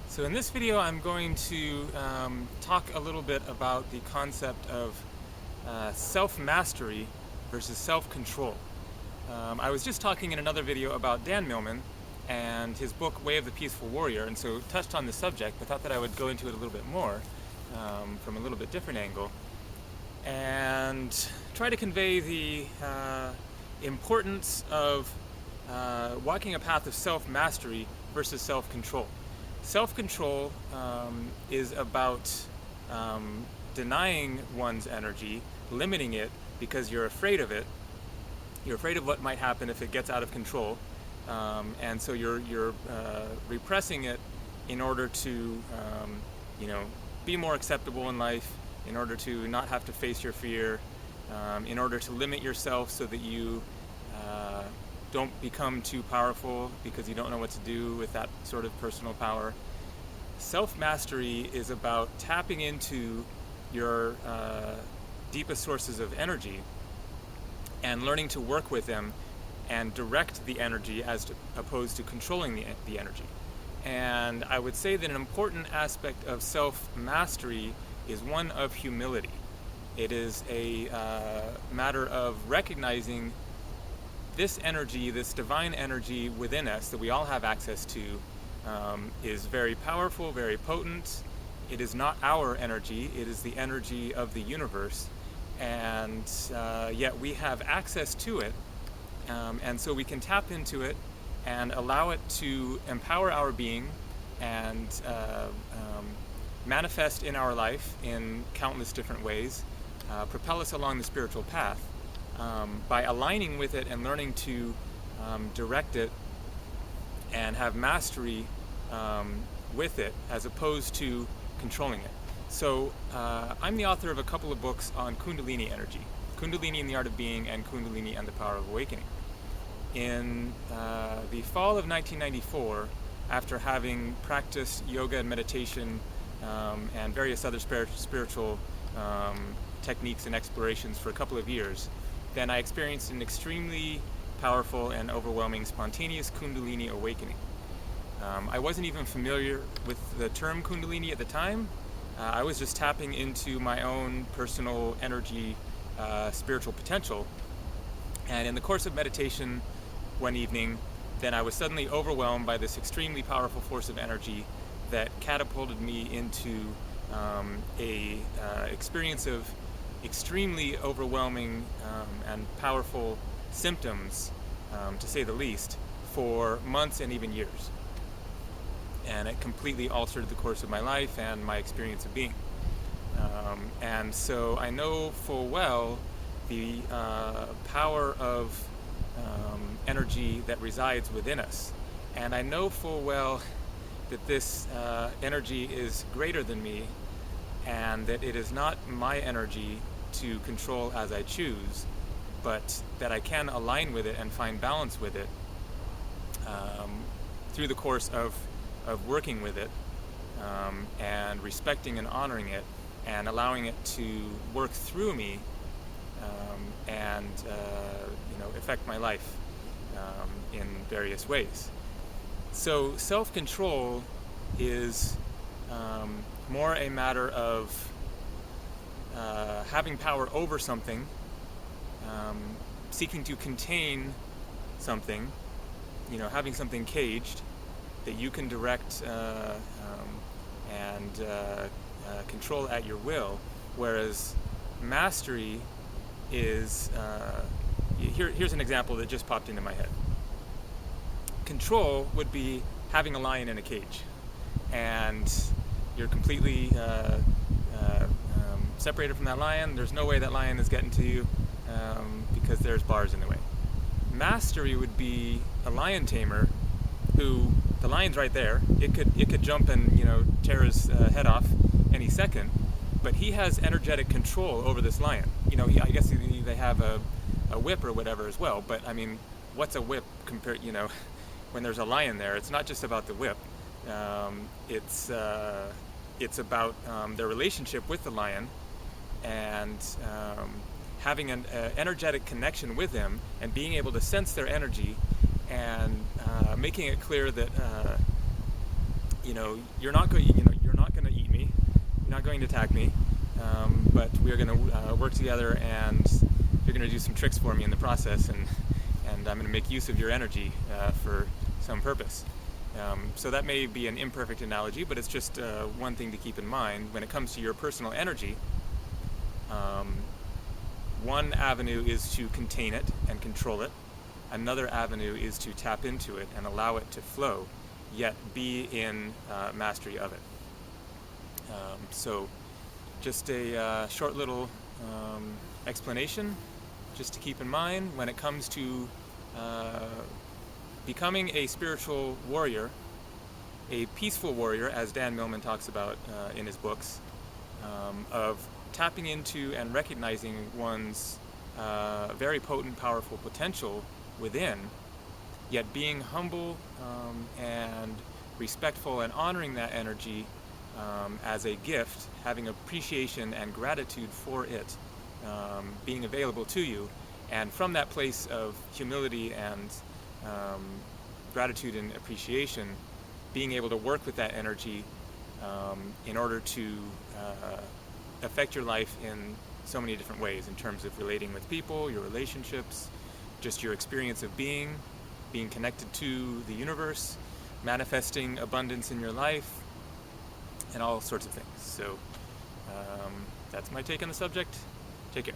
So in this video I'm going to talk a little bit about the concept of self-mastery versus self-control. I was just talking in another video about Dan Millman and his book Way of the Peaceful Warrior, and so touched on the subject, but thought that I would go into it a little bit more from a little bit different angle and try to convey the importance of walking a path of self-mastery versus self-control. Self-control is about denying one's energy, limiting it because you're afraid of it. You're afraid of what might happen if it gets out of control, and so you're repressing it in order to be more acceptable in life, in order to not have to face your fear, in order to limit yourself so that you don't become too powerful because you don't know what to do with that sort of personal power. Self-mastery is about tapping into your deepest sources of energy and learning to work with them and direct the energy as opposed to controlling the energy. And I would say that an important aspect of self-mastery is one of humility. It is a matter of recognizing this energy, this divine energy within us that we all have access to, is very powerful, very potent. It is not our energy, it is the energy of the universe, and yet we have access to it, and so we can tap into it and allow it to empower our being and manifest in our life in countless different ways, propel us along the spiritual path. By aligning with it and learning to direct it and have mastery with it as opposed to controlling it. So I'm the author of a couple of books on Kundalini energy, Kundalini and the Art of Being and Kundalini and the Power of Awakening. In the fall of 1994, after having practiced yoga and meditation and various other spiritual techniques and explorations for a couple of years, then I experienced an extremely powerful and overwhelming spontaneous Kundalini awakening. I wasn't even familiar with the term Kundalini at the time. I was just tapping into my own personal energy, spiritual potential. And in the course of meditation one evening, then I was suddenly overwhelmed by this extremely powerful force of energy that catapulted me into a experience of extremely overwhelming and powerful symptoms, to say the least, for months and even years. And it completely altered the course of my life and my experience of being. And so I know full well the power of energy that resides within us. And I know full well that this energy is greater than me, and that it is not my energy to control as I choose, but that I can align with it and find balance with it through the course of working with it, and respecting and honoring it and allowing it to work through me and affect my life in various ways. So self-control is more a matter of having power over something, seeking to contain something, having something caged that you can direct and control at your will, whereas mastery is, here's an example that just popped into my head. Control would be having a lion in a cage, and you're completely separated from that lion. There's no way that lion is getting to you because there's bars in the way. Mastery would be a lion tamer who, the lion's right there. It could jump and tear his head off any second, but he has energetic control over this lion. I guess they have a whip or whatever as well. But I mean, what's a whip compared? When there's a lion there, it's not just about the whip. It's about their relationship with the lion and having an energetic connection with them and being able to sense their energy and making it clear that you're not going to eat me, you're not going to attack me, but we are going to work together, and you're going to do some tricks for me in the process, and I'm going to make use of your energy for some purpose. So that may be an imperfect analogy, but it's just one thing to keep in mind when it comes to your personal energy. One avenue is to contain it and control it. Another avenue is to tap into it and allow it to flow, yet be in mastery of it. So just a short little explanation just to keep in mind when it comes to becoming a spiritual warrior, a peaceful warrior, as Dan Millman talks about in his books, of tapping into and recognizing one's very potent, powerful potential within, yet being humble and respectful and honoring that energy as a gift, having appreciation and gratitude for it being available to you, and from that place of humility and gratitude and appreciation, being able to work with that energy in order to affect your life in so many different ways, in terms of relating with people, your relationships, just your experience of being connected to the universe, manifesting abundance in your life, and all sorts of things. So that's my take on the subject. Take care.